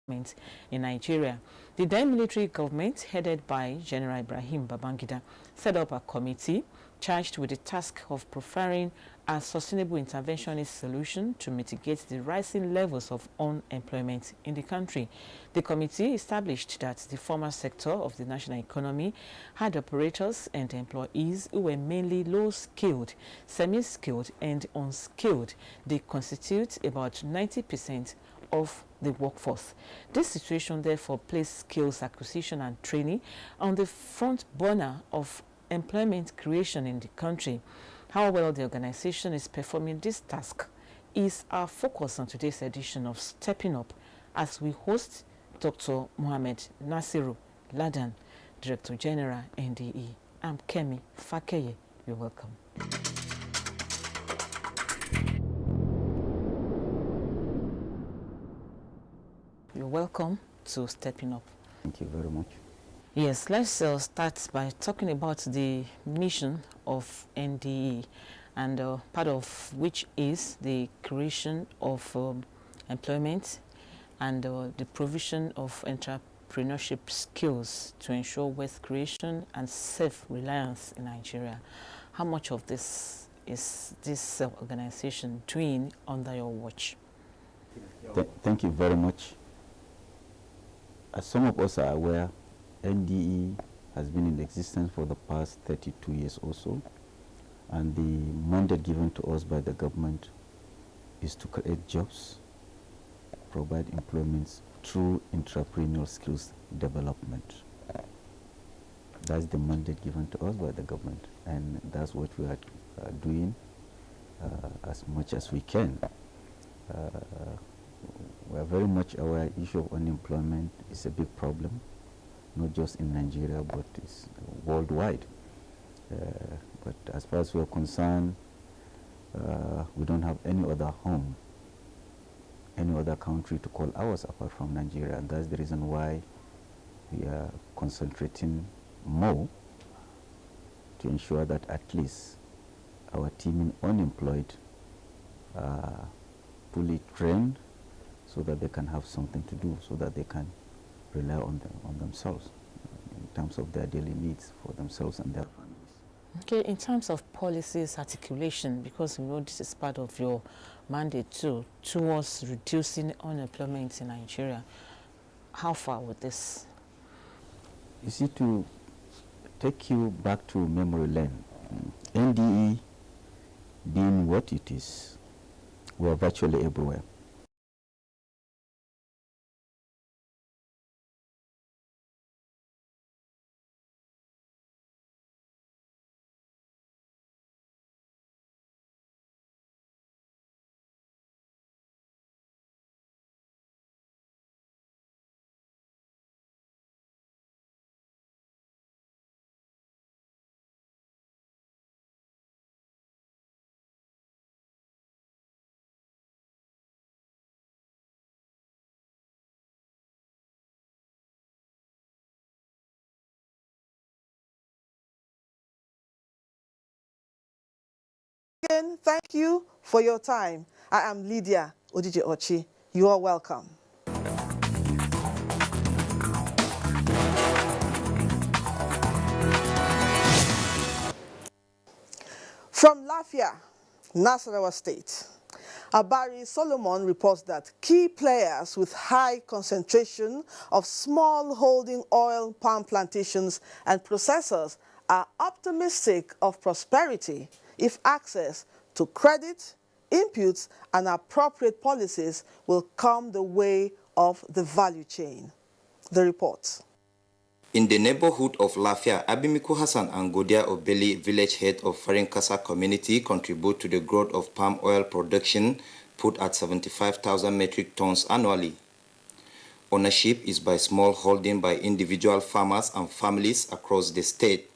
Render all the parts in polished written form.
in Nigeria. The then military government, headed by General Ibrahim Babangida, set up a committee charged with the task of preparing a sustainable interventionist solution to mitigate the rising levels of unemployment in the country. The committee established that the formal sector of the national economy had operators and employees who were mainly low-skilled, semi-skilled and unskilled. They constitute about 90% of the workforce. This situation therefore placed skills acquisition and training on the front burner of employment creation in the country. How well the organization is performing this task is our focus on today's edition of Stepping Up, as we host Dr. Mohammed Nasiru Ladan, Director General, NDE. I'm Kemi Fakeye. You're welcome. You're welcome to Stepping Up. Thank you very much. Yes, let's start by talking about the mission of NDE, and part of which is the creation of employment and the provision of entrepreneurship skills to ensure wealth creation and self-reliance in Nigeria. How much of this is this organization doing under your watch? Thank you very much. As some of us are aware, NDE has been in existence for the past 32 years or so, and the mandate given to us by the government is to create jobs, provide employment through entrepreneurial skills development. That's the mandate given to us by the government, and that's what we are doing as much as we can. We are very much aware the issue of unemployment is a big problem, not just in Nigeria, but it's worldwide. But as far as we are concerned, we don't have any other home, any other country to call ours apart from Nigeria, and that's the reason why we are concentrating more to ensure that at least our team in unemployed are fully trained so that they can have something to do, so that they can rely on themselves in terms of their daily needs for themselves and their families. Okay, in terms of policies articulation, because we know this is part of your mandate too, towards reducing unemployment in Nigeria, how far with this? You see, to take you back to memory lane, NDE being what it is, we are virtually everywhere. Again, thank you for your time. I am Lydia Odije Ochi. You are welcome. From Lafia, Nasarawa State, Abari Solomon reports that key players with high concentration of small holding oil palm plantations and processors are optimistic of prosperity if access to credit, inputs, and appropriate policies will come the way of the value chain. The report. In the neighborhood of Lafia, Abimiku Hassan and Godia Obeli, village head of Farinkasa community, contribute to the growth of palm oil production, put at 75,000 metric tons annually. Ownership is by small holding by individual farmers and families across the state.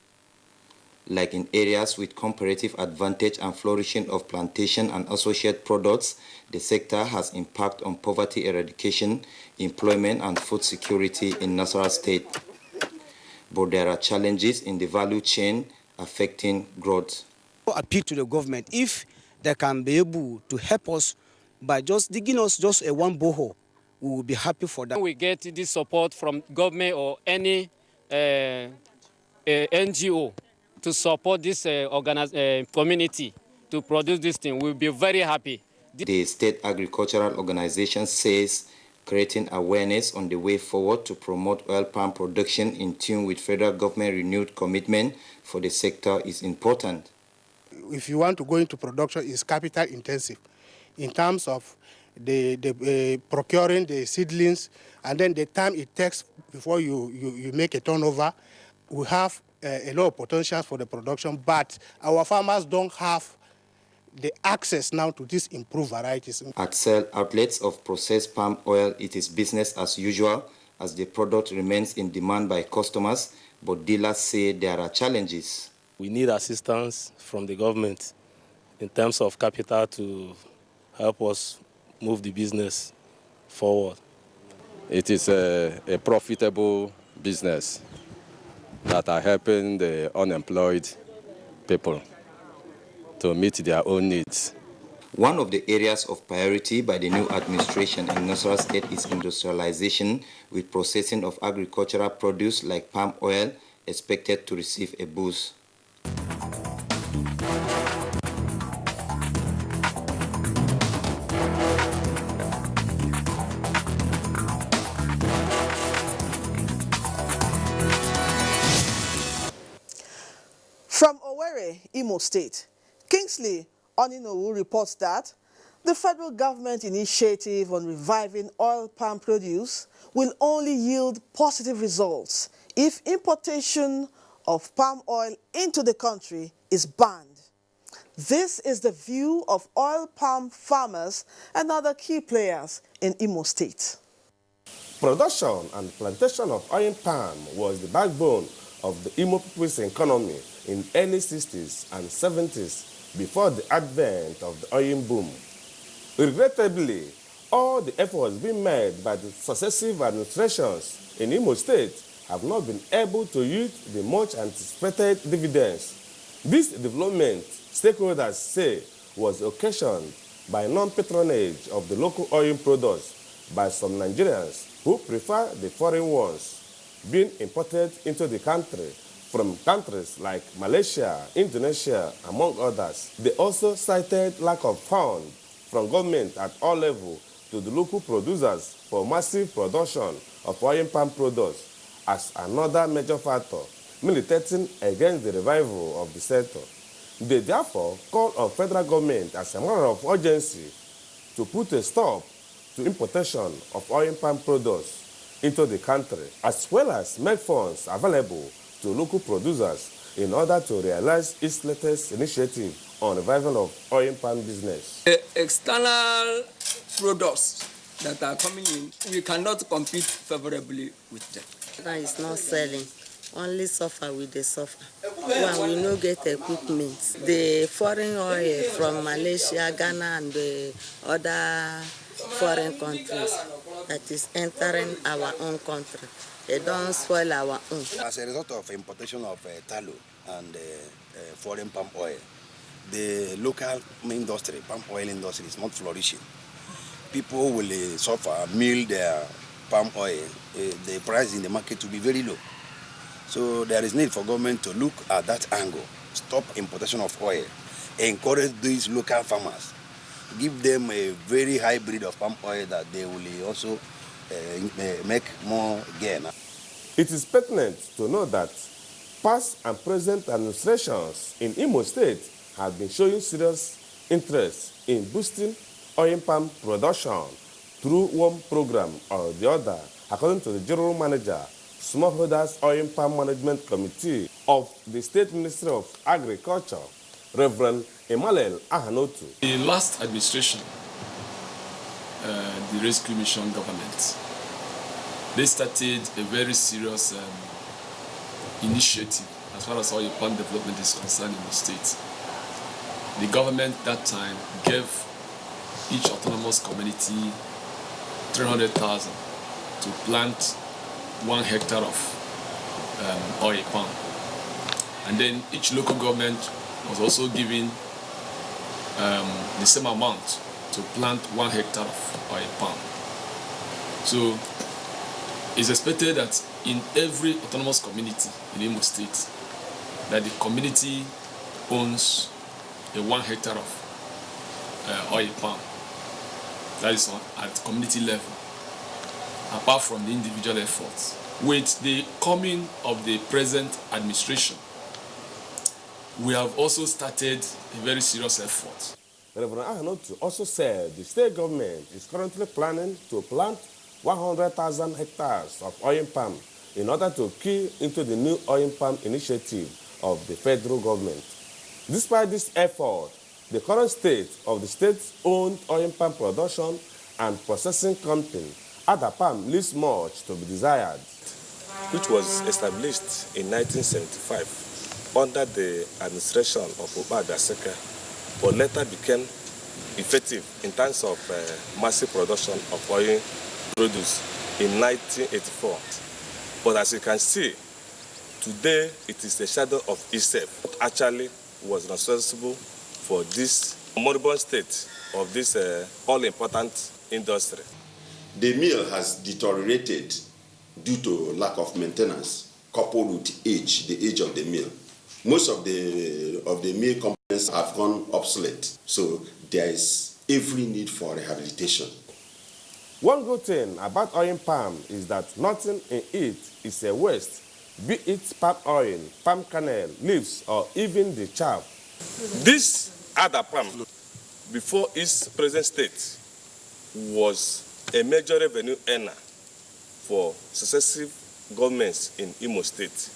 Like in areas with comparative advantage and flourishing of plantation and associate products, the sector has impact on poverty eradication, employment and food security in Nasarawa State. But there are challenges in the value chain affecting growth. I appeal to the government if they can be able to help us by just digging us just a one borehole we will be happy for that. We get this support from government or any NGO to support this community to produce this thing. We'll be very happy. The State Agricultural Organization says creating awareness on the way forward to promote oil palm production in tune with federal government renewed commitment for the sector is important. If you want to go into production, it's capital intensive in terms of the procuring the seedlings and then the time it takes before you make a turnover. We have a lot of potential for the production, but our farmers don't have the access now to these improved varieties. At sale outlets of processed palm oil, it is business as usual as the product remains in demand by customers, but dealers say there are challenges. We need assistance from the government in terms of capital to help us move the business forward. It is a profitable business that are helping the unemployed people to meet their own needs. One of the areas of priority by the new administration in Nasarawa State is industrialization, with processing of agricultural produce like palm oil expected to receive a boost. From Owerri, Imo State, Kingsley Oninowu reports that the federal government initiative on reviving oil palm produce will only yield positive results if importation of palm oil into the country is banned. This is the view of oil palm farmers and other key players in Imo State. Production and plantation of oil palm was the backbone of the Imo people's economy in early 60s and 70s before the advent of the oil boom. Regrettably, all the efforts being made by the successive administrations in Imo State have not been able to yield the much anticipated dividends. This development, stakeholders say, was occasioned by non-patronage of the local oil products by some Nigerians who prefer the foreign ones being imported into the country from countries like Malaysia, Indonesia, among others. They also cited lack of funds from government at all levels to the local producers for massive production of oil palm products as another major factor militating against the revival of the sector. They therefore called on federal government as a matter of urgency to put a stop to importation of oil palm products into the country, as well as make funds available to local producers in order to realize its latest initiative on revival of oil palm business. The external products that are coming in, we cannot compete favorably with them. That is not selling. Only suffer with the suffer. When we no get equipment, the foreign oil from Malaysia, Ghana, and the other foreign countries that is entering our own country, they don't spoil our own. As a result of importation of tallow and foreign palm oil, the local industry, palm oil industry, is not flourishing. People will suffer, mill their palm oil. The price in the market will be very low. So there is need for government to look at that angle, stop importation of oil, encourage these local farmers, give them a very high breed of palm oil that they will also make more gain. It is pertinent to know that past and present administrations in Imo State have been showing serious interest in boosting oil palm production through one program or the other, according to the General Manager, Smallholders Oil Palm Management Committee of the State Ministry of Agriculture, Reverend Emmanuel Ahanotu. The last administration, the Rescue Mission government, they started a very serious initiative as far as oil palm development is concerned in the state. The government that time gave each autonomous community 300,000 to plant 1 hectare of oil palm. And then each local government was also given the same amount to plant 1 hectare of oil palm. So it's expected that in every autonomous community in Imo State, that the community owns a 1 hectare of oil palm. That is at community level, apart from the individual efforts. With the coming of the present administration, we have also started a very serious effort. Reverend Ahanotu also said the state government is currently planning to plant 100,000 hectares of oil palm in order to key into the new oil palm initiative of the federal government. Despite this effort, the current state of the state-owned oil palm production and processing company, ADAPAM, leaves much to be desired. Which was established in 1975 under the administration of Obagaseka, but later became effective in terms of massive production of oil produce in 1984. But as you can see, today it is a shadow of itself. It actually was responsible for this moribund state of this all-important industry. The mill has deteriorated due to lack of maintenance, coupled with age, the age of the mill. Most of the mill components have gone obsolete, so there is every need for rehabilitation. One good thing about oil palm is that nothing in it is a waste, be it palm oil, palm kernel, leaves, or even the chaff. This other palm, before its present state, was a major revenue earner for successive governments in Imo State.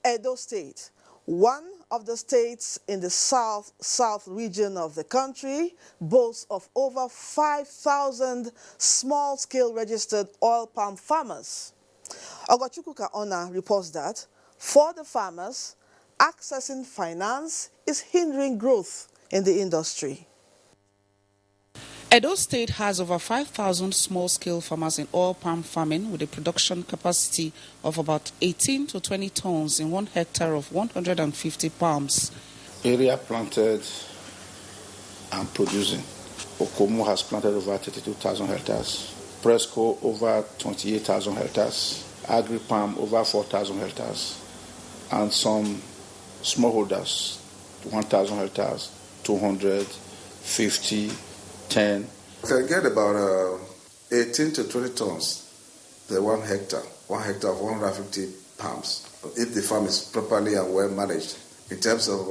Edo State, one of the states in the south region of the country, boasts of over 5,000 small-scale registered oil palm farmers. Ogochukwuka Ona reports that for the farmers, accessing finance is hindering growth in the industry. Edo State has over 5,000 small-scale farmers in oil palm farming with a production capacity of about 18 to 20 tons in 1 hectare of 150 palms. Area planted and producing. Okomu has planted over 32,000 hectares. Presco over 28,000 hectares. Agri Palm over 4,000 hectares. And some smallholders, 1,000 hectares, 250, 10. You can get about 18 to 20 tons per 1 hectare. 1 hectare of 150 palms, if the farm is properly and well managed in terms of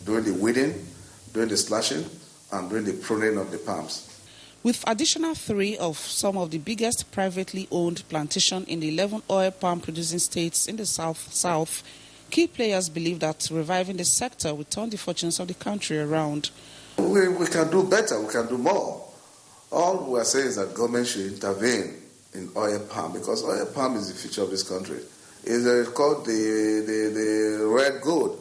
doing the weeding, doing the slashing, and doing the pruning of the palms. With additional 3 of some of the biggest privately owned plantations in the 11 oil palm producing states in the South, key players believe that reviving the sector will turn the fortunes of the country around. We can do better, we can do more. All we are saying is that government should intervene in oil palm, because oil palm is the future of this country. It's called the red gold,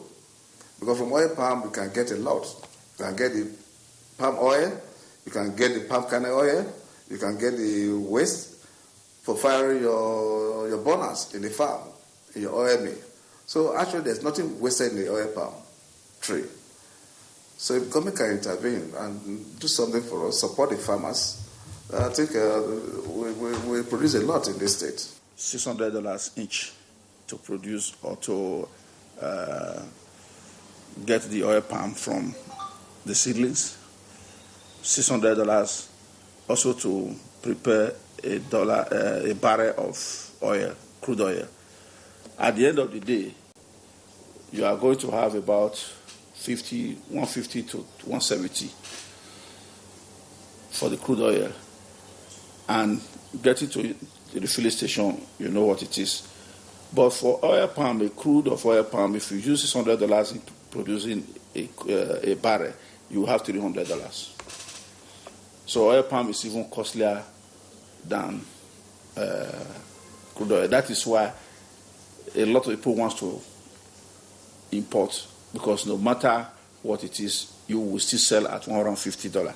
because from oil palm you can get a lot. You can get the palm oil, you can get the palm kernel oil, you can get the waste for firing your burners in the farm, in your oil mill. So actually there's nothing wasted in the oil palm tree. So if government can intervene and do something for us, support the farmers, I think we produce a lot in this state. $600 each to produce or to get the oil palm from the seedlings. $600 also to prepare a barrel of oil, crude oil. At the end of the day, you are going to have about 150 to 170 for the crude oil, and getting to the filling station, you know what it is. But for oil palm, a crude of oil palm, if you use $600 in producing a barrel, you have $300. So oil palm is even costlier than crude oil. That is why a lot of people want to import, because no matter what it is, you will still sell at $150.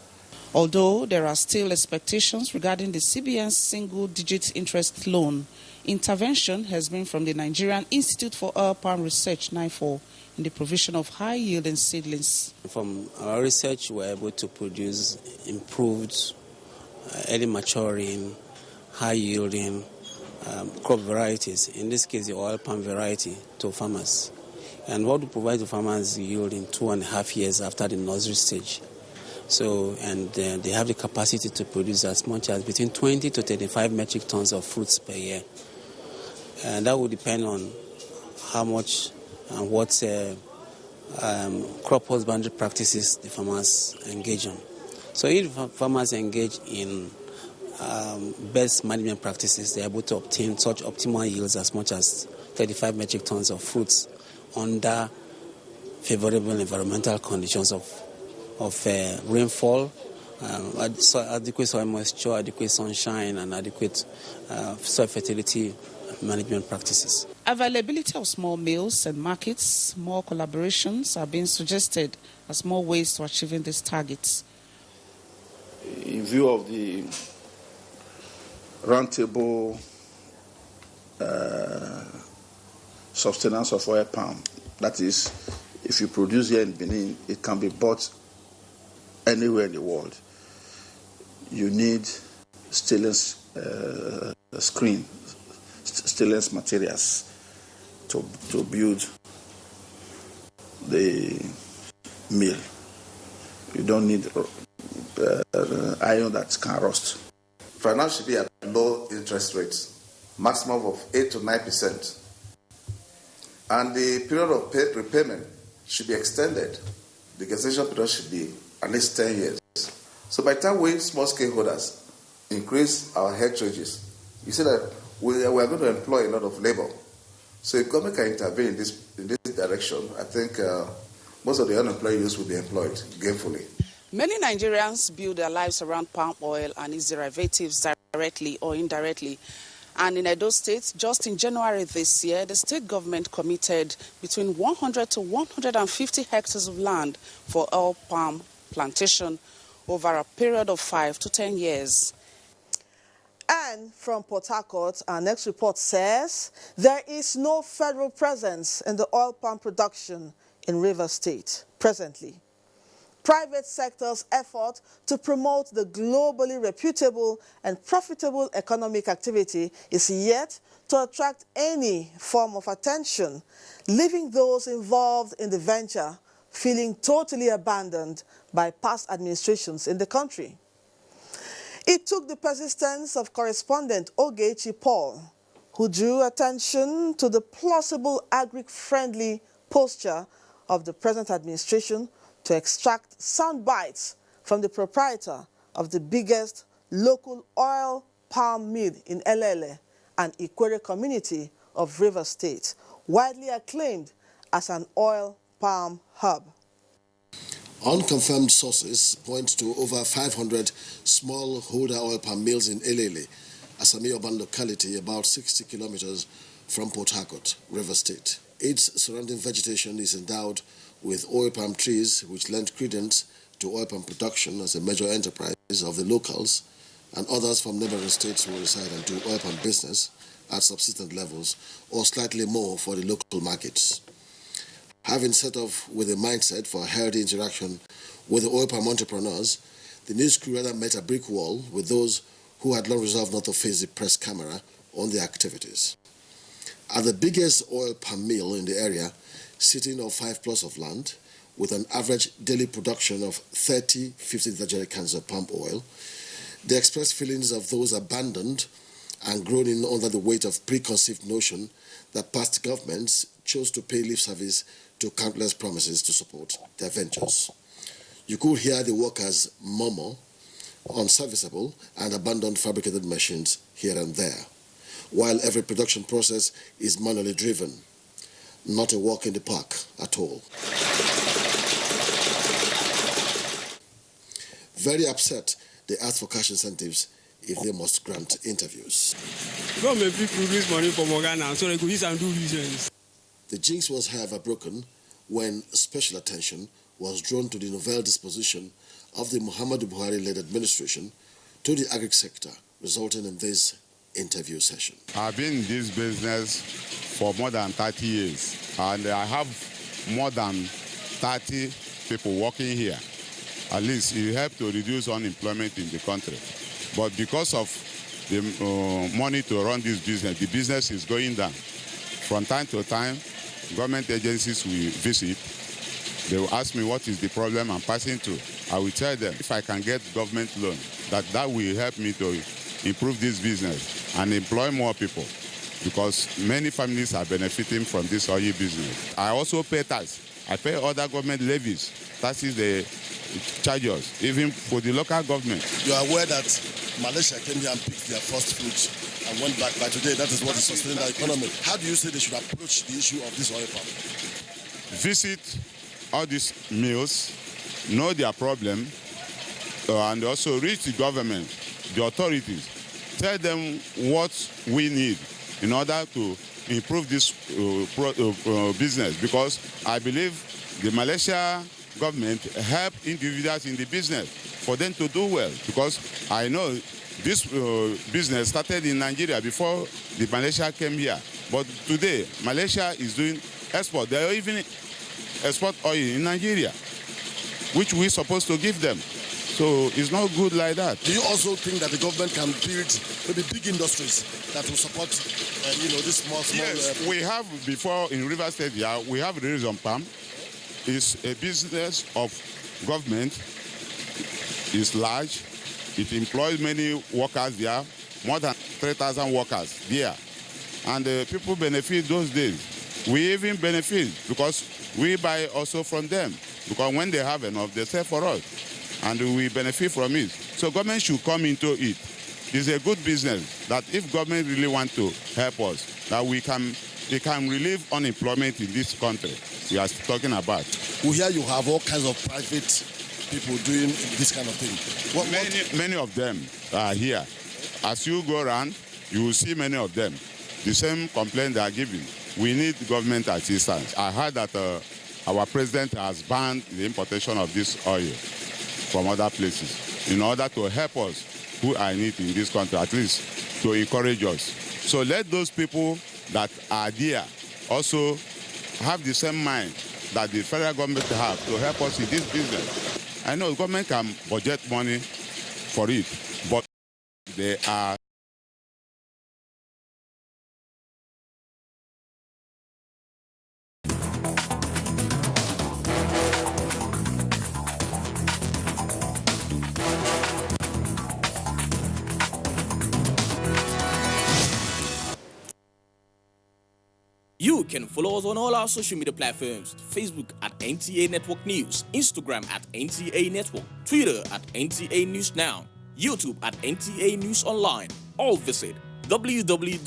Although there are still expectations regarding the CBN's single-digit interest loan, intervention has been from the Nigerian Institute for Oil Palm Research, NIFOR, in the provision of high-yielding seedlings. From our research, we're able to produce improved, early maturing, high-yielding crop varieties, in this case the oil palm variety, to farmers. And what we provide to farmers is yield in 2.5 years after the nursery stage. So, and they have the capacity to produce as much as between 20 to 35 metric tons of fruits per year. And that will depend on how much and what crop husbandry practices the farmers engage on. So if farmers engage in best management practices, they're able to obtain such optimal yields as much as 35 metric tons of fruits under favorable environmental conditions of rainfall, adequate soil moisture, adequate sunshine, and adequate soil fertility management practices. Availability of small mills and markets, more collaborations are being suggested as more ways to achieving these targets. In view of the roundtable sustenance of oil palm, that is, if you produce here in Benin, it can be bought anywhere in the world. You need stainless stainless materials to build the mill. You don't need iron that can rust. Finance should be at low interest rates, maximum of 8 to 9%. And the period of repayment should be extended. The gestation period should be at least 10 years. So by the time we small scale holders increase our head wages, you see that we are going to employ a lot of labor. So if government can intervene in this direction, I think most of the unemployed youths will be employed gainfully. Many Nigerians build their lives around palm oil and its derivatives directly or indirectly. And in Edo State, just in January this year, the state government committed between 100 to 150 hectares of land for oil palm plantation over a period of 5 to 10 years. And from Port Harcourt, our next report says there is no federal presence in the oil palm production in Rivers State presently. Private sector's effort to promote the globally reputable and profitable economic activity is yet to attract any form of attention, leaving those involved in the venture feeling totally abandoned by past administrations in the country. It took the persistence of correspondent Ogechi Paul, who drew attention to the plausible agri-friendly posture of the present administration to extract sound bites from the proprietor of the biggest local oil palm mill in Elele and Ikwere community of Rivers State, widely acclaimed as an oil palm hub. Unconfirmed sources point to over 500 smallholder oil palm mills in Elele, a semi-urban locality about 60 kilometers from Port Harcourt, Rivers State. Its surrounding vegetation is endowed with oil palm trees, which lend credence to oil palm production as a major enterprise of the locals, and others from neighboring states will reside and do oil palm business at subsistence levels or slightly more for the local markets. Having set off with a mindset for a healthy interaction with the oil palm entrepreneurs, the news crew rather met a brick wall with those who had long resolved not to face the press camera on their activities. At the biggest oil palm mill in the area, sitting on 5 plots of land, with an average daily production of 30-50 jerry cans of palm oil, they expressed feelings of those abandoned and groaning under the weight of preconceived notion that past governments chose to pay lip service to countless promises to support their ventures. You could hear the workers murmur unserviceable and abandoned fabricated machines here and there, while every production process is manually driven. Not a walk in the park at all. Very upset, they asked for cash incentives if they must grant interviews. Government people release money from Ghana, so they could use and do reasons. The jinx was, however, broken when special attention was drawn to the novel disposition of the Muhammadu Buhari-led administration to the agri sector, resulting in this interview session. I've been in this business for more than 30 years, and I have more than 30 people working here. At least it helped to reduce unemployment in the country. But because of the money to run this business. The business is going down. From time to time, government agencies will visit. They will ask me what is the problem I'm passing through. I will tell them if I can get government loan, that will help me to improve this business and employ more people, because many families are benefiting from this oil business. I also pay tax. I pay other government levies, taxes they charge us, even for the local government. You are aware that Malaysia came here and picked their first fruit and went back by today. That is what is sustaining the economy. How do you say they should approach the issue of this oil palm? Visit all these mills, know their problem, and also reach the government, the authorities, tell them what we need in order to improve this business, because I believe the Malaysia government help individuals in the business for them to do well, because I know this business started in Nigeria before the Malaysia came here, but today Malaysia is doing export. They are even export oil in Nigeria, which we're supposed to give them. So it's not good like that. Do you also think that the government can build maybe big industries that will support, this small? Yes, we have before in River State here, we have Reason Palm. It's a business of government. It's large. It employs many workers there, more than 3,000 workers there. And people benefit those days. We even benefit because we buy also from them, because when they have enough, they sell for us, and we benefit from it. So government should come into it. It's a good business that if government really want to help us, that they can relieve unemployment in this country we are talking about. We hear you have all kinds of private people doing this kind of thing. Many of them are here. As you go around, you will see many of them. The same complaint they are giving. We need government assistance. I heard that our president has banned the importation of this oil from other places in order to help us who are in it in this country, at least to encourage us. So let those people that are there also have the same mind that the federal government have to help us in this business. I know the government can budget money for it, but they are You can follow us on all our social media platforms: Facebook at NTA Network News, Instagram at NTA Network, Twitter at NTA News Now, YouTube at NTA News Online. Or visit www.nta.ng.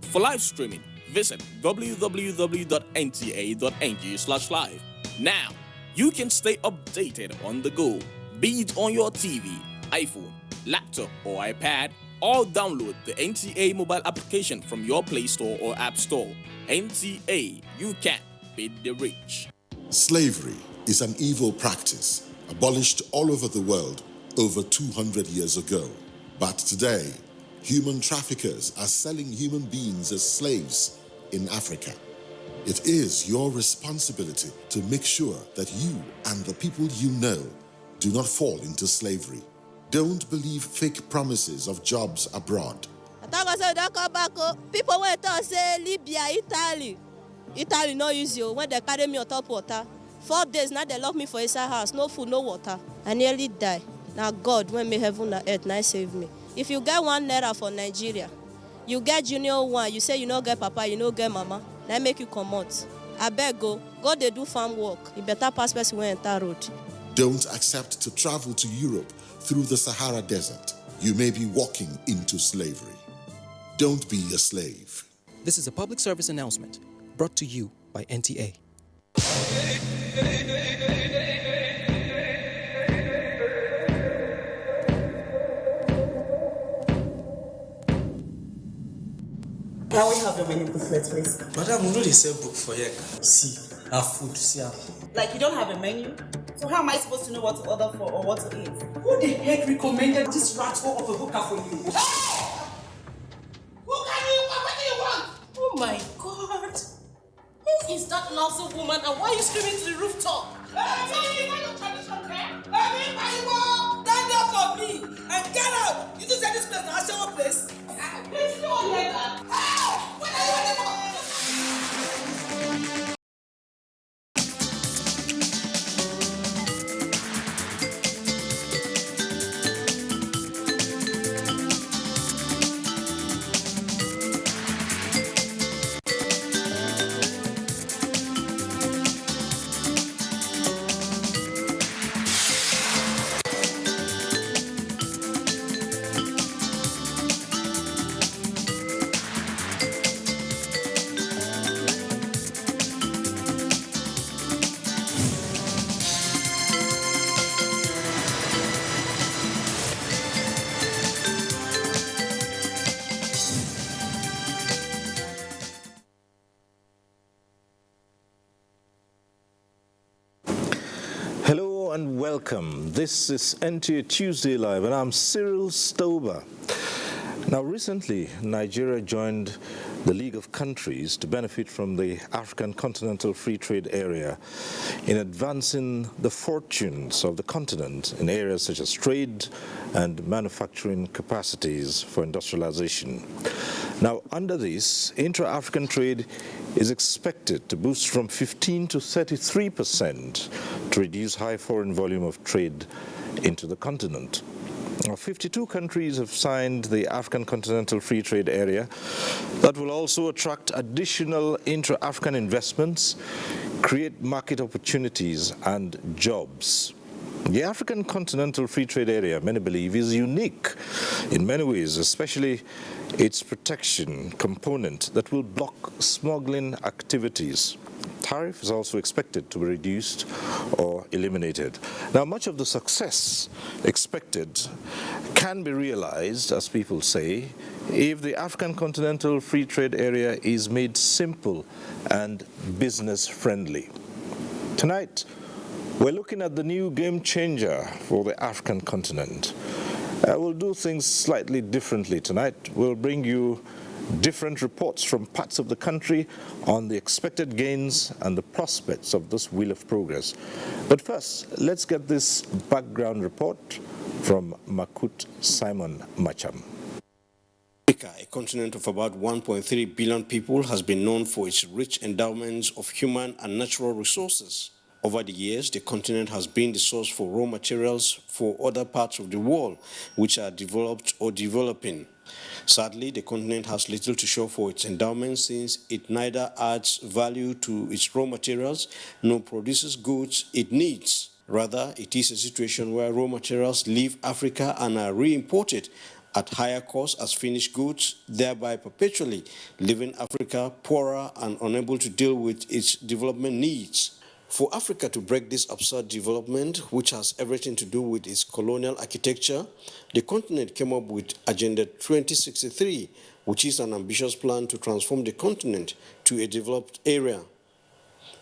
For live streaming, visit www.nta.ng/live. Now, you can stay updated on the go, be it on your TV, iPhone, laptop, or iPad, or download the NTA mobile application from your Play Store or App Store. NTA, you can beat the rich. Slavery is an evil practice abolished all over the world over 200 years ago. But today, human traffickers are selling human beings as slaves in Africa. It is your responsibility to make sure that you and the people you know do not fall into slavery. Don't believe fake promises of jobs abroad. People went to say Libya, Italy. Italy no use you when they carry me on top water. 4 days now they lock me for inside house, no food, no water. I nearly die. Now God, when me heaven and earth, now save me. If you get 1 naira for Nigeria, you get junior one, you say you no get papa, you no get mama, that make you come out. I beg go they do farm work. You better pass person when enter road. Don't accept to travel to Europe through the Sahara Desert. You may be walking into slavery. Don't be a slave. This is a public service announcement brought to you by NTA. Can we have your menu booklet, please? Madam, we know they sell book for here. See, our food, see our food. Like you don't have a menu? So how am I supposed to know what to order for or what to eat? Who the heck recommended this rat hole of a hooker for you? Hey! What do you want? Oh my God! Who is that lousy woman and why are you screaming to the rooftop? Stand up for me and get out! You Hello and welcome. This is NTA Tuesday Live and I'm Cyril Stober. Now recently, Nigeria joined the League of Countries to benefit from the African Continental Free Trade Area in advancing the fortunes of the continent in areas such as trade and manufacturing capacities for industrialization. Now, under this, intra-African trade is expected to boost from 15 to 33% to reduce high foreign volume of trade into the continent. 52 countries have signed the African Continental Free Trade Area that will also attract additional intra-African investments, create market opportunities and jobs. The African Continental Free Trade Area, many believe, is unique in many ways, especially its protection component that will block smuggling activities. Tariff is also expected to be reduced or eliminated. Now, much of the success expected can be realized, as people say, if the African Continental Free Trade Area is made simple and business-friendly. Tonight, we're looking at the new game changer for the African continent. We'll do things slightly differently tonight. We'll bring you different reports from parts of the country on the expected gains and the prospects of this wheel of progress. But first, let's get this background report from Makut Simon Macham. Africa, a continent of about 1.3 billion people, has been known for its rich endowments of human and natural resources. Over the years, the continent has been the source for raw materials for other parts of the world which are developed or developing. Sadly, the continent has little to show for its endowments since it neither adds value to its raw materials nor produces goods it needs. Rather, it is a situation where raw materials leave Africa and are re-imported at higher cost as finished goods, thereby perpetually leaving Africa poorer and unable to deal with its development needs. For Africa to break this absurd development, which has everything to do with its colonial architecture, the continent came up with Agenda 2063, which is an ambitious plan to transform the continent to a developed area.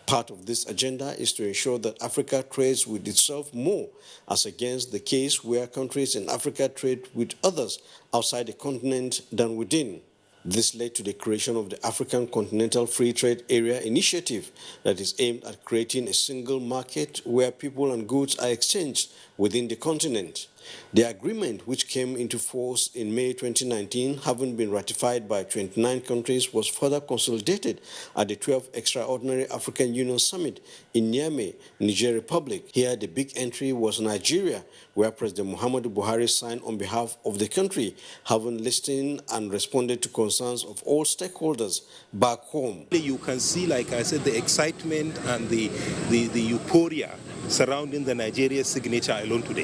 Part of this agenda is to ensure that Africa trades with itself more, as against the case where countries in Africa trade with others outside the continent than within. This led to the creation of the African Continental Free Trade Area initiative that is aimed at creating a single market where people and goods are exchanged within the continent. The agreement, which came into force in May 2019, having been ratified by 29 countries, was further consolidated at the 12th Extraordinary African Union Summit in Niamey, Niger Republic. Here, the big entry was Nigeria, where President Muhammadu Buhari signed on behalf of the country, having listened and responded to concerns of all stakeholders back home. You can see, like I said, the excitement and the euphoria surrounding the Nigeria signature alone today,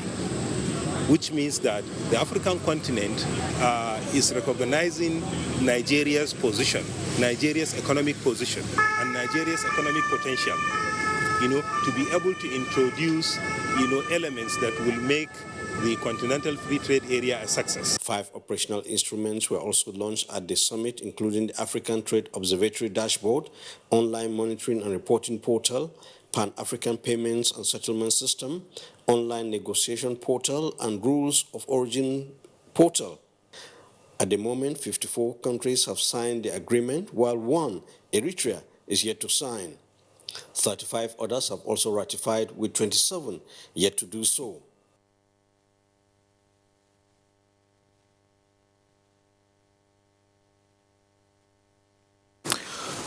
which means that the African continent is recognizing Nigeria's position, Nigeria's economic position, and Nigeria's economic potential, to be able to introduce, elements that will make the Continental Free Trade Area a success. 5 operational instruments were also launched at the summit, including the African Trade Observatory Dashboard, online monitoring and reporting portal, Pan-African Payments and Settlement System, online negotiation portal, and rules of origin portal. At the moment, 54 countries have signed the agreement, while one, Eritrea, is yet to sign. 35 others have also ratified, with 27 yet to do so.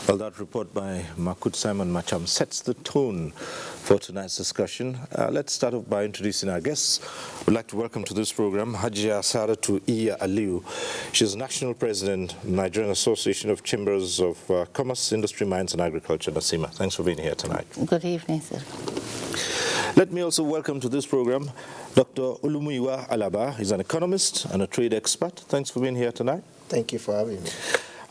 Well, that report by Makut Simon Macham sets the tone for tonight's discussion. Let's start off by introducing our guests. We'd like to welcome to this program Hajia Saratu Iya Aliu. She's National President of the Nigerian Association of Chambers of Commerce, Industry, Mines and Agriculture. Nasima, thanks for being here tonight. Good evening, sir. Let me also welcome to this program Dr. Olumuyiwa Alaba. He's an economist and a trade expert. Thanks for being here tonight. Thank you for having me.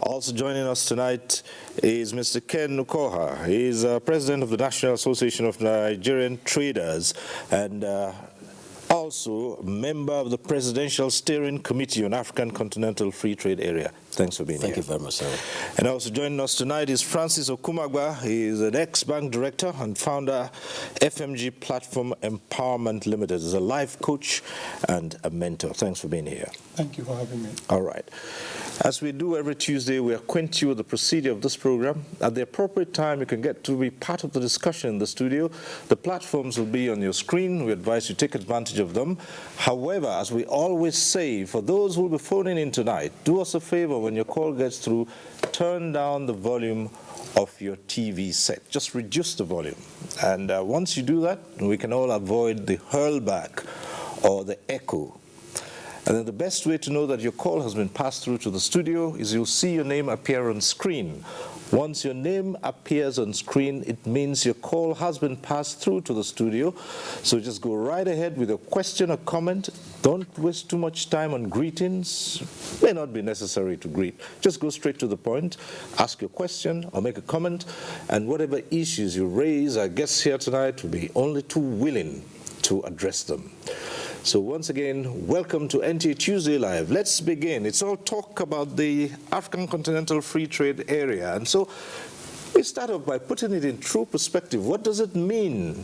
Also joining us tonight is Mr. Ken Nukoha. He's president of the National Association of Nigerian Traders and also a member of the Presidential Steering Committee on African Continental Free Trade Area. Thanks for being here. Thank you very much, sir. And also joining us tonight is Francis Okumagba. He is an ex-bank director and founder, FMG Platform Empowerment Limited. He's a life coach and a mentor. Thanks for being here. Thank you for having me. All right. As we do every Tuesday, we acquaint you with the procedure of this program. At the appropriate time, you can get to be part of the discussion in the studio. The platforms will be on your screen. We advise you take advantage of them. However, as we always say, for those who will be phoning in tonight, do us a favor when your call gets through, turn down the volume of your TV set. Just reduce the volume. And once you do that, we can all avoid the hurlback or the echo. And then the best way to know that your call has been passed through to the studio is you'll see your name appear on screen. Once your name appears on screen, it means your call has been passed through to the studio. So just go right ahead with a question or comment. Don't waste too much time on greetings. It may not be necessary to greet. Just go straight to the point, ask your question or make a comment, and whatever issues you raise, our guests here tonight will be only too willing to address them. So once again, welcome to NTA Tuesday Live. Let's begin. It's all talk about the African Continental Free Trade Area. And so we start off by putting it in true perspective. What does it mean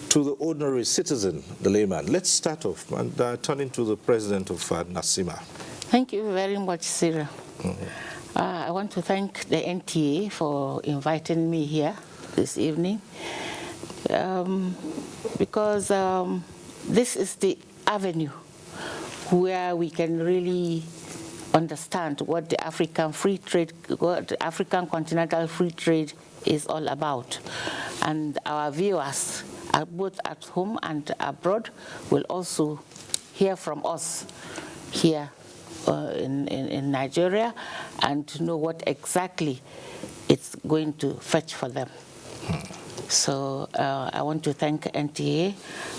to the ordinary citizen, the layman? Let's start off and turn to the president of NASIMA. Thank you very much, Cyril. I want to thank the NTA for inviting me here this evening because this is the avenue where we can really understand what the African free trade, what the African continental free trade is all about. And our viewers, both at home and abroad, will also hear from us here in Nigeria and to know what exactly it's going to fetch for them. So I want to thank NTA,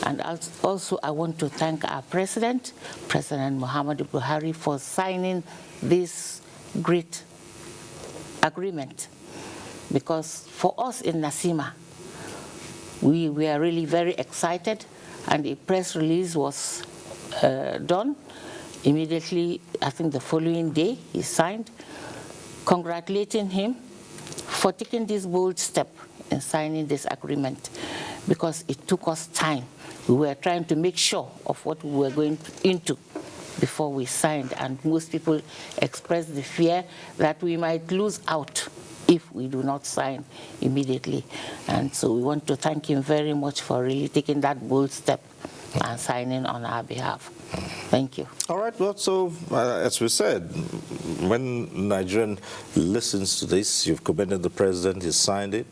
and also I want to thank our President Muhammadu Buhari, for signing this great agreement. Because for us in NASIMA, we were really very excited, and a press release was done. Immediately, I think the following day, he signed, congratulating him for taking this bold step in signing this agreement, because it took us time. We were trying to make sure of what we were going into before we signed, and most people expressed the fear that we might lose out if we do not sign immediately. And so we want to thank him very much for really taking that bold step and signing on our behalf. Thank you. All right. Well, so as we said, when Nigerian listens to this, you've commended the president, he signed it,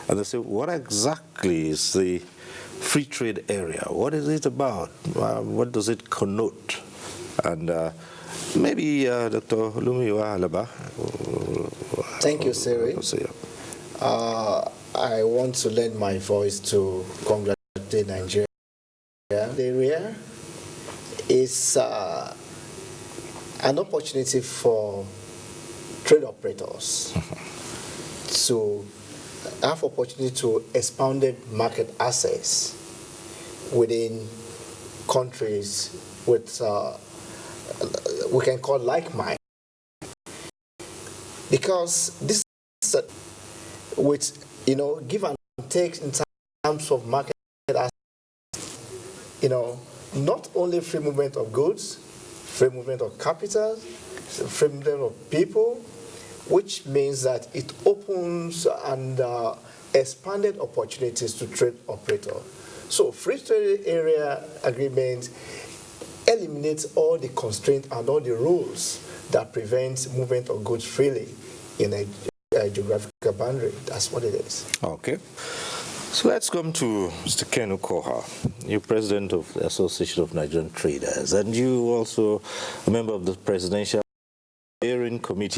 and they say, what exactly is the free trade area? What is it about? What does it connote? And maybe Dr. Lumiwa Alaba. Thank you, Siri. I want to lend my voice to congratulate Nigeria. The area is an opportunity for trade operators to have opportunity to expanded market access within countries with we can call like mind, because this is with give and take in terms of market access. Not only free movement of goods, free movement of capital, free movement of people, which means that it opens and expanded opportunities to trade operator. So free trade area agreement eliminates all the constraints and all the rules that prevent movement of goods freely in a geographical boundary. That's what it is. Okay. So let's come to Mr. Ken Ukoha. You're president of the Association of Nigerian Traders, and you also a member of the Presidential Steering Committee.